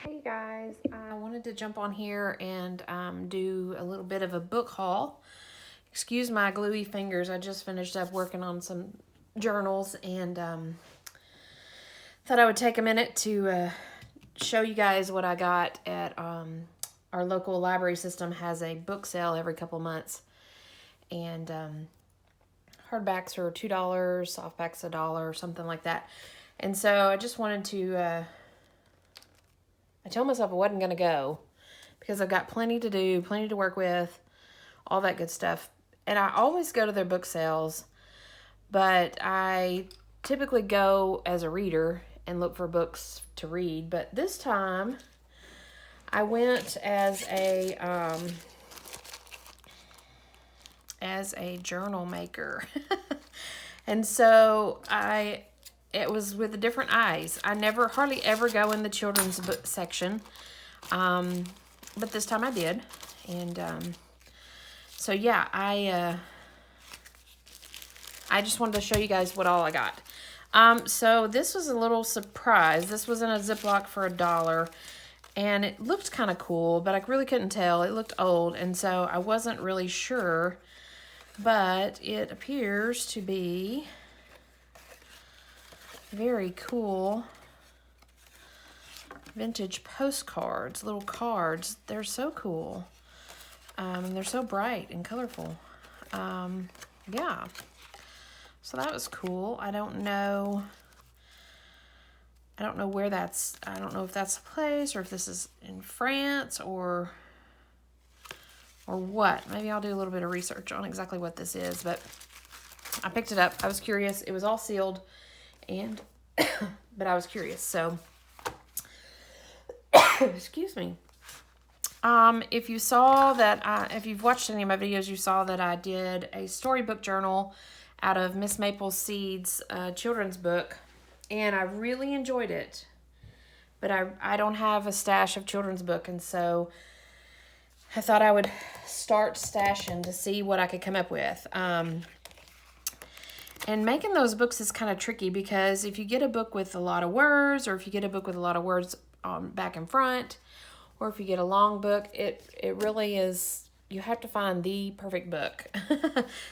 Hey guys, I wanted to jump on here and do a little bit of a book haul. Excuse my gluey fingers. I just finished up working on some journals and thought I would take a minute to show you guys what I got at our local library system. Has a book sale every couple months, and hardbacks are $2, softbacks $1, something like that. And so I just wanted to I told myself I wasn't going to go because I've got plenty to do, plenty to work with, all that good stuff. And I always go to their book sales, but I typically go as a reader and look for books to read. But this time I went as a journal maker. And so it was with different eyes. I hardly ever go in the children's book section, but this time I did. And so yeah, I just wanted to show you guys what all I got. So this was a little surprise. This was in a Ziploc for $1, and it looked kind of cool, but I really couldn't tell. It looked old, and so I wasn't really sure, but it appears to be very cool vintage postcards, little cards. They're so cool. And they're so bright and colorful. Yeah. So that was cool. I don't know where that's, I don't know if that's the place or if this is in France or what. Maybe I'll do a little bit of research on exactly what this is, but I picked it up. I was curious. It was all sealed. And but I was curious, so excuse me. If you saw that, if you've watched any of my videos, you saw that I did a storybook journal out of Miss Maple Seed's children's book, and I really enjoyed it. But I don't have a stash of children's book, and so I thought I would start stashing to see what I could come up with. And making those books is kind of tricky because if you get a book with a lot of words, or if you get a book with a lot of words back and front, or if you get a long book, it really is, you have to find the perfect book.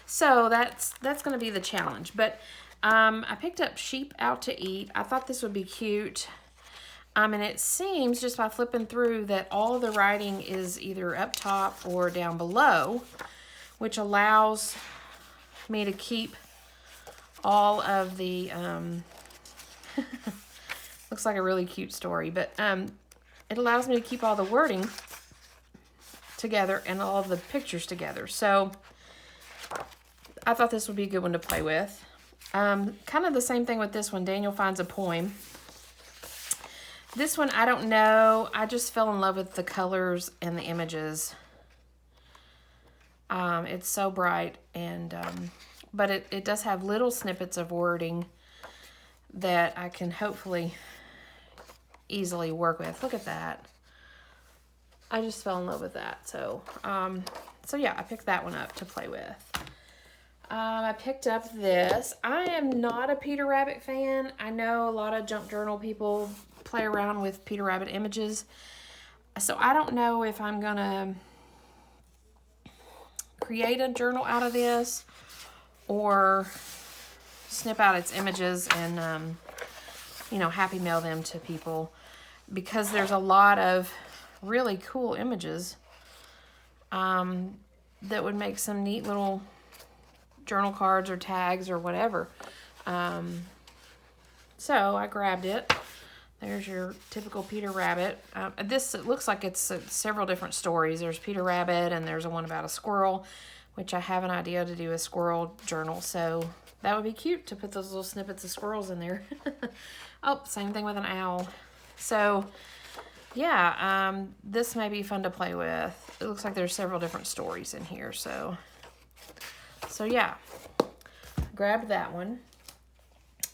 So that's going to be the challenge. But I picked up Sheep Out to Eat. I thought this would be cute. And it seems just by flipping through that all the writing is either up top or down below, which allows me to keep all of the, looks like a really cute story, but it allows me to keep all the wording together and all of the pictures together. So I thought this would be a good one to play with. Kind of the same thing with this one. Daniel finds a poem. This one, I don't know. I just fell in love with the colors and the images. It's so bright, and but it does have little snippets of wording that I can hopefully easily work with. Look at that. I just fell in love with that. So, so yeah, I picked that one up to play with. I picked up this. I am not a Peter Rabbit fan. I know a lot of junk journal people play around with Peter Rabbit images. So I don't know if I'm going to create a journal out of this or snip out its images and, happy mail them to people, because there's a lot of really cool images that would make some neat little journal cards or tags or whatever. So I grabbed it. There's your typical Peter Rabbit. It looks like it's several different stories. There's Peter Rabbit, and there's one about a squirrel, which I have an idea to do a squirrel journal. So that would be cute to put those little snippets of squirrels in there. Oh, same thing with an owl. So yeah, this may be fun to play with. It looks like there's several different stories in here. So yeah, grabbed that one.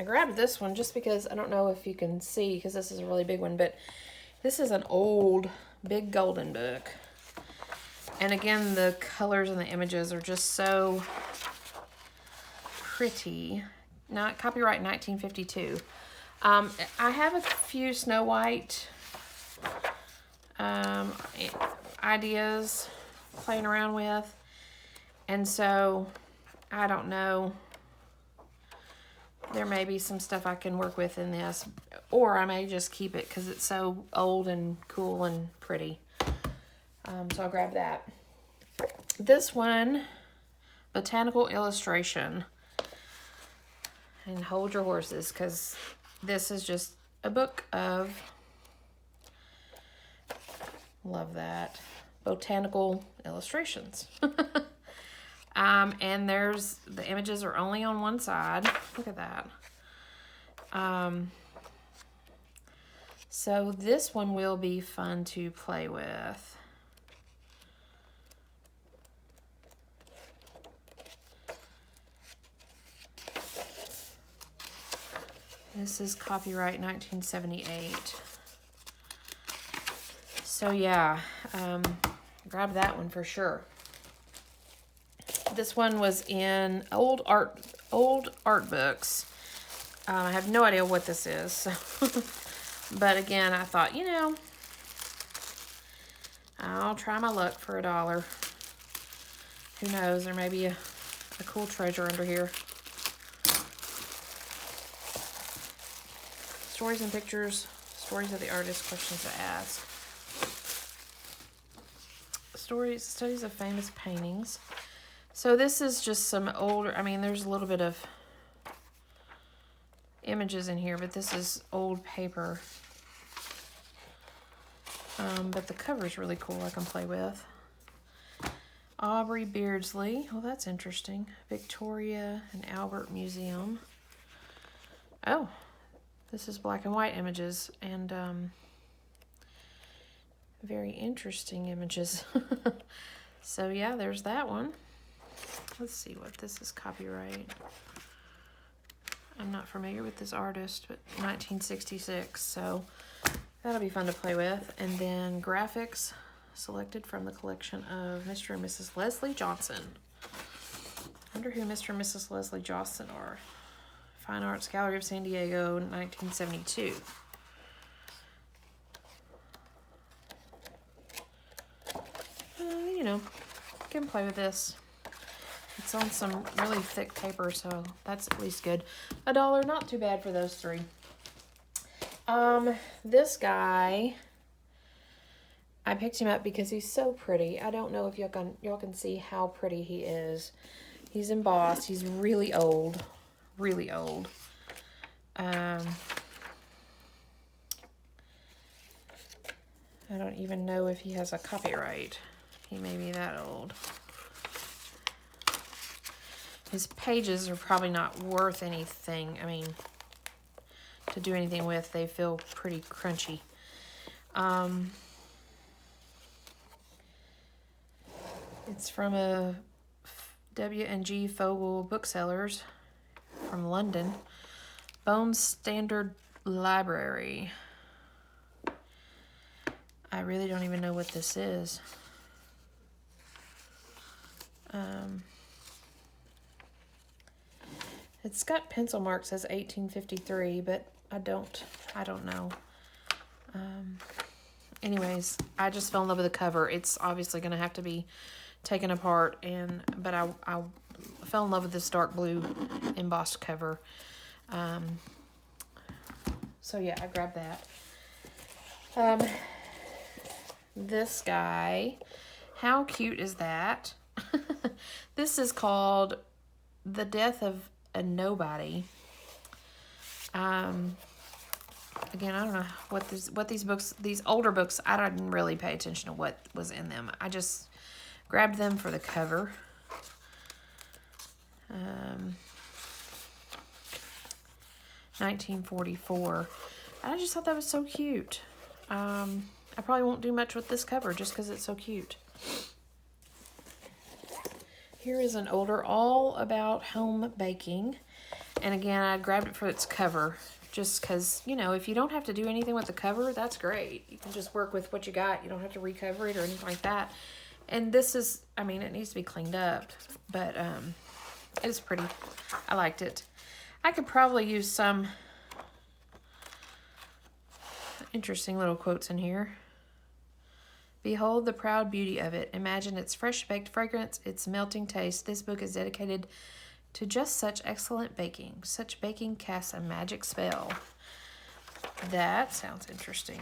I grabbed this one just because I don't know if you can see, because this is a really big one, but this is an old big golden book. And again, the colors and the images are just so pretty. Not copyright 1952. I have a few Snow White ideas playing around with. And so, I don't know. There may be some stuff I can work with in this. Or I may just keep it because it's so old and cool and pretty. So I'll grab that. This one, Botanical Illustration. And hold your horses, because this is just a book of, love that, botanical illustrations. And the images are only on one side. Look at that. So this one will be fun to play with. This is copyright 1978. So yeah, grab that one for sure. This one was in old art books. I have no idea what this is. So but again, I thought, you know, I'll try my luck for $1. Who knows? There may be a cool treasure under here. Stories and pictures, stories of the artist, questions to ask. Studies of famous paintings. So this is just some older, I mean, there's a little bit of images in here, but this is old paper. But the cover's really cool, I can play with. Aubrey Beardsley, oh, that's interesting. Victoria and Albert Museum. Oh. This is black and white images, and very interesting images. So yeah, there's that one. Let's see what this is, copyright. I'm not familiar with this artist, but 1966, so that'll be fun to play with. And then graphics selected from the collection of Mr. and Mrs. Leslie Johnson. I wonder who Mr. and Mrs. Leslie Johnson are. Fine Arts Gallery of San Diego, 1972. You know, can play with this. It's on some really thick paper, so that's at least good. $1, not too bad for those three. This guy, I picked him up because he's so pretty. I don't know if y'all can see how pretty he is. He's embossed. He's really old. Really old. I don't even know if he has a copyright. He may be that old. His pages are probably not worth anything. I mean, to do anything with, they feel pretty crunchy. It's from a W&G Fogel Booksellers from London. Bones Standard Library. I really don't even know what this is. It's got pencil marks as 1853, but I don't know. Anyways, I just fell in love with the cover. It's obviously going to have to be taken apart, but I fell in love with this dark blue embossed cover. So yeah, I grabbed that. This guy, how cute is that? This is called The Death of a Nobody. Again, I don't know what these older books, I didn't really pay attention to what was in them. I just grabbed them for the cover. 1944. I just thought that was so cute. I probably won't do much with this cover just because it's so cute. Here is an older, all about home baking. And again, I grabbed it for its cover just because, you know, if you don't have to do anything with the cover, that's great. You can just work with what you got. You don't have to recover it or anything like that. And this is, I mean, it needs to be cleaned up, but it's pretty. I liked it. I could probably use some interesting little quotes in here. Behold the proud beauty of it. Imagine its fresh-baked fragrance, its melting taste. This book is dedicated to just such excellent baking. Such baking casts a magic spell. That sounds interesting.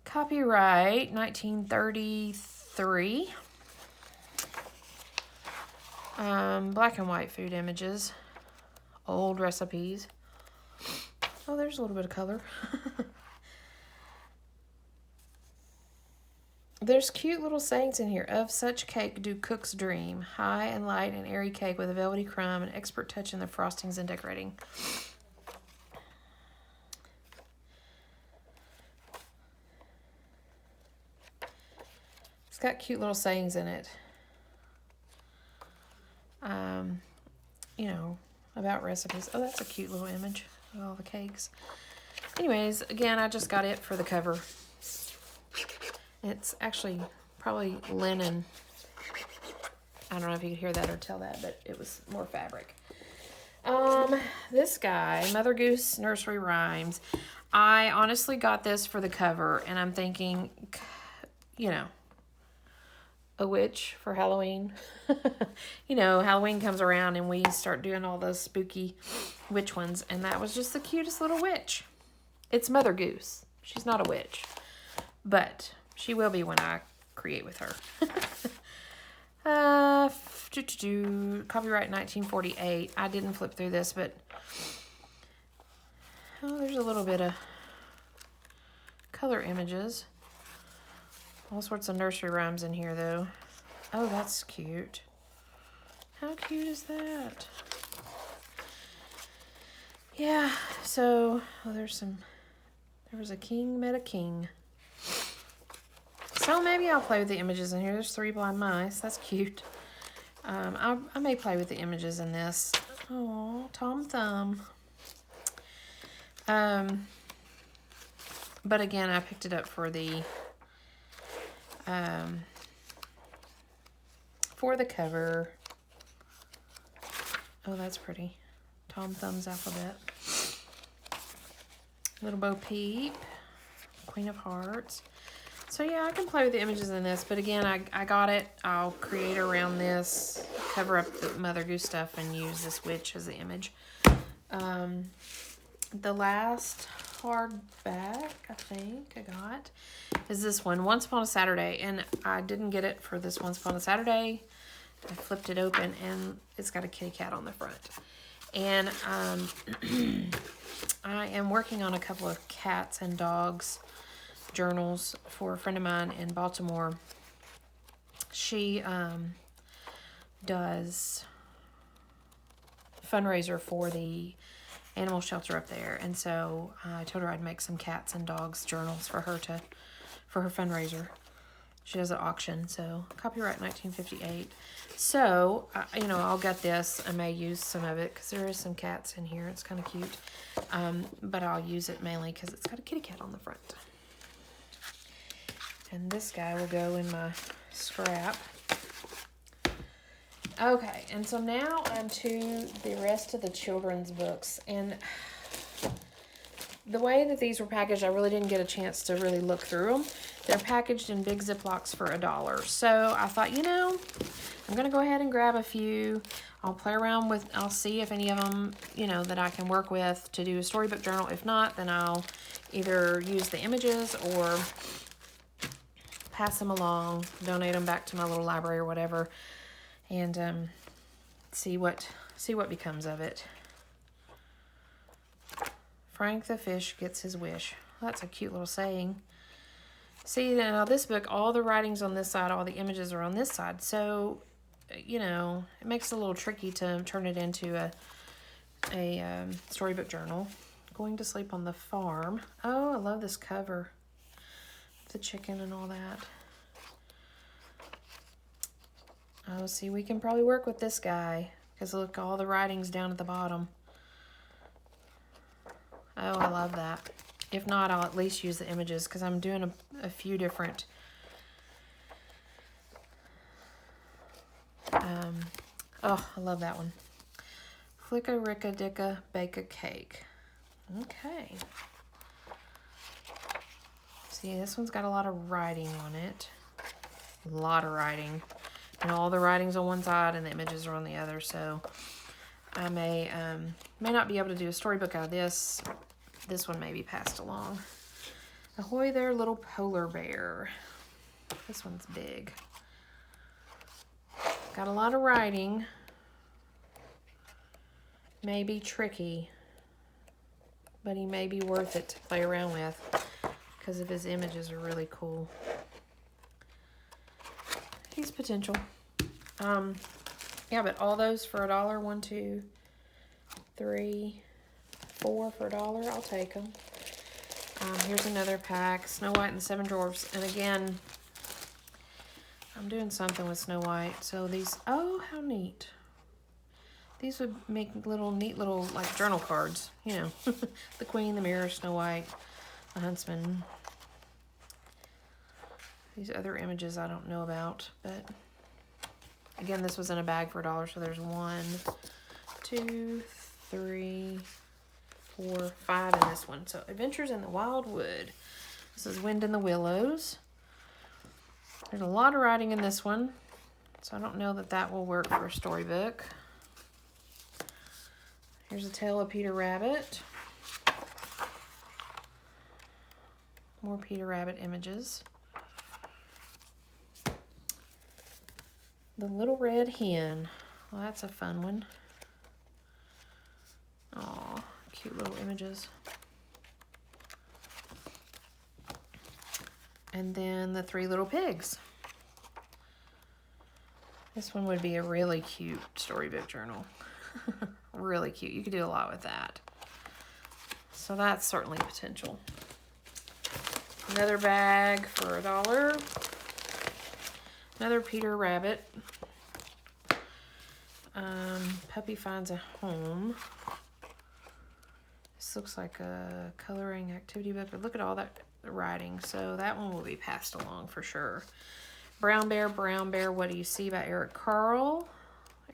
Copyright 1933. Black and white food images. Old recipes. Oh, there's a little bit of color. There's cute little sayings in here. Of such cake do cooks dream. High and light and airy cake with a velvety crumb, an expert touch in the frostings and decorating. It's got cute little sayings in it. You know, about recipes. Oh, that's a cute little image of all the cakes. Anyways, again, I just got it for the cover. It's actually probably linen. I don't know if you could hear that or tell that, but it was more fabric. This guy, Mother Goose Nursery Rhymes. I honestly got this for the cover, and I'm thinking, you know, a witch for Halloween. You know, Halloween comes around and we start doing all those spooky witch ones, and that was just the cutest little witch. It's Mother Goose. She's not a witch, but she will be when I create with her. Copyright 1948. I didn't flip through this, but oh, there's a little bit of color images. All sorts of nursery rhymes in here, though. Oh, that's cute. How cute is that? Yeah, so, oh, there was a king met a king. So maybe I'll play with the images in here. There's 3 blind mice. That's cute. I may play with the images in this. Oh, Tom Thumb. But again, I picked it up for the cover. Oh, that's pretty. Tom Thumb's alphabet. Little Bo Peep. Queen of Hearts. So yeah, I can play with the images in this, but again, I got it. I'll create around this, cover up the Mother Goose stuff, and use this witch as the image. The last hardback, I think I got, is this one, Once Upon a Saturday, and I didn't get it for this Once Upon a Saturday. I flipped it open, and it's got a kitty cat on the front. And I am working on a couple of cats and dogs journals for a friend of mine in Baltimore. She does fundraiser for the animal shelter up there, and so I told her I'd make some cats and dogs journals for her fundraiser. She does an auction, so copyright 1958. So, you know, I'll get this. I may use some of it because there is some cats in here. It's kind of cute. But I'll use it mainly because it's got a kitty cat on the front. And this guy will go in my scrap. Okay, and so now on to the rest of the children's books. And the way that these were packaged, I really didn't get a chance to really look through them. They're packaged in big Ziplocs for $1. So I thought, you know, I'm going to go ahead and grab a few. I'll play around with, I'll see if any of them, you know, that I can work with to do a storybook journal. If not, then I'll either use the images or pass them along, donate them back to my little library or whatever, and see what becomes of it. Frank the fish gets his wish. That's a cute little saying. See, now this book, all the writing's on this side, all the images are on this side. So, you know, it makes it a little tricky to turn it into a storybook journal. Going to sleep on the farm. Oh, I love this cover. The chicken and all that. Oh, see, we can probably work with this guy. Because look, all the writing's down at the bottom. Oh, I love that. If not, I'll at least use the images because I'm doing a few different oh, I love that one. Flicka Ricka Dicka Bake a Cake. Okay. See, this one's got a lot of writing on it. A lot of writing. And all the writing's on one side and the images are on the other, so I may not be able to do a storybook out of this. This one may be passed along. Ahoy there, little polar bear. This one's big. Got a lot of writing. May be tricky, but he may be worth it to play around with because of his images are really cool. He's potential. Yeah, but all those for $1. 1, 2, 3, 4 for $1. I'll take them. Here's another pack, Snow White and the Seven Dwarfs. And again, I'm doing something with Snow White. So these, oh, how neat. These would make neat little like journal cards, you know. The Queen, the Mirror, Snow White, the Huntsman. These other images I don't know about, but again, this was in a bag for $1, so there's 1, 2, 3, 4, 5 in this one. So Adventures in the Wildwood. This is Wind in the Willows. There's a lot of writing in this one, so I don't know that that will work for a storybook. Here's a Tale of Peter Rabbit. More Peter Rabbit images. The Little Red Hen. Well, that's a fun one. Aw, cute little images. And then the Three Little Pigs. This one would be a really cute storybook journal. Really cute. You could do a lot with that. So that's certainly potential. Another bag for $1. Another Peter Rabbit. Puppy Finds a Home. This looks like a coloring activity book, but look at all that writing. So that one will be passed along for sure. Brown Bear, What Do You See by Eric Carle.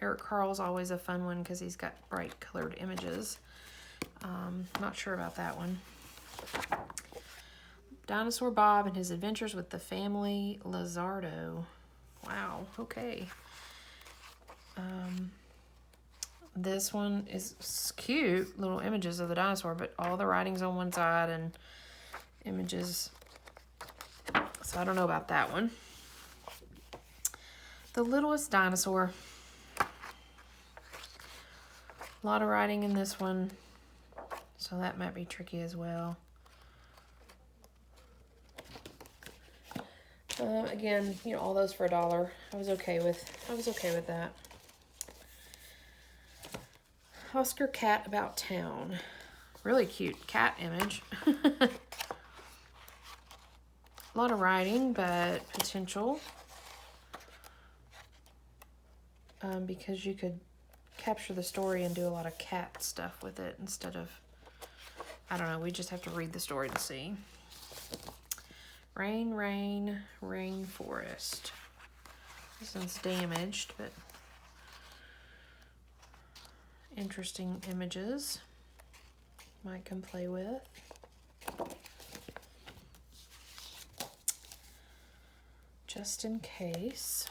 Eric Carle's always a fun one because he's got bright colored images. Not sure about that one. Dinosaur Bob and His Adventures with the Family Lizardo. Wow, okay. This one is cute, little images of the dinosaur, but all the writing's on one side and images. So I don't know about that one. The Littlest Dinosaur. A lot of writing in this one, so that might be tricky as well. Again, you know, all those for $1. I was okay with that. Oscar Cat About Town. Really cute cat image. A lot of writing, but potential. Because you could capture the story and do a lot of cat stuff with it instead of, I don't know, we just have to read the story to see. Rain, Rain, Rainforest. This one's damaged, but interesting images. Might come play with. Just in Case.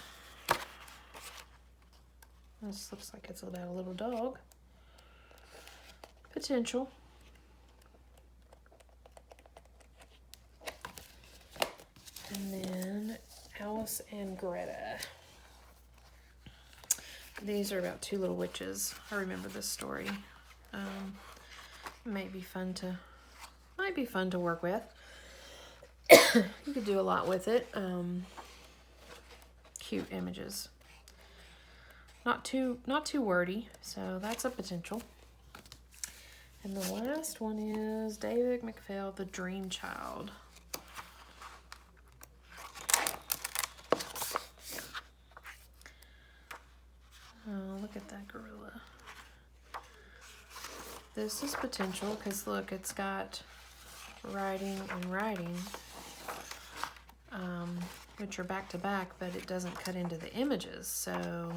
This looks like it's about a little dog. Potential. And then Alice and Greta. These are about two little witches. I remember this story. Might be fun to work with. You could do a lot with it. Cute images. Not too wordy, so that's a potential. And the last one is David McPhail, The Dream Child. Oh, look at that gorilla. This is potential because look, it's got writing and writing, which are back to back, but it doesn't cut into the images. So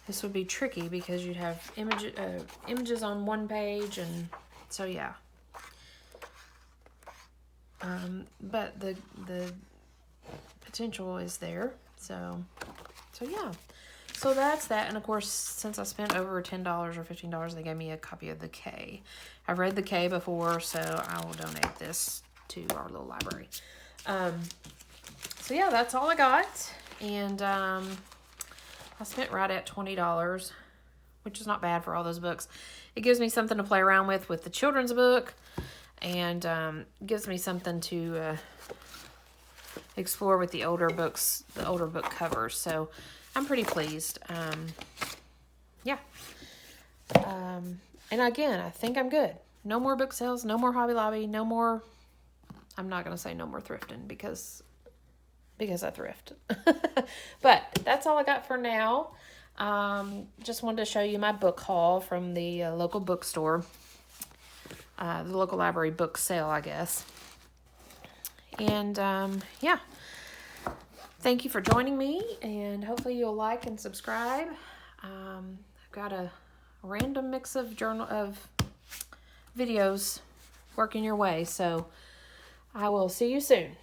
this would be tricky because you'd have images on one page, and so yeah. But the potential is there. So yeah. So that's that. And of course, since I spent over $10 or $15, they gave me a copy of the K. I've read the K before, so I will donate this to our little library. So yeah, that's all I got. And I spent right at $20, which is not bad for all those books. It gives me something to play around with the children's book, and gives me something to explore with the older books, the older book covers. So I'm pretty pleased. Yeah. And again, I think I'm good. No more book sales, no more Hobby Lobby, no more, I'm not going to say no more thrifting because I thrift. But that's all I got for now. Just wanted to show you my book haul from the local bookstore. The local library book sale, I guess. And yeah. Thank you for joining me, and hopefully you'll like and subscribe. I've got a random mix of videos working your way, so I will see you soon.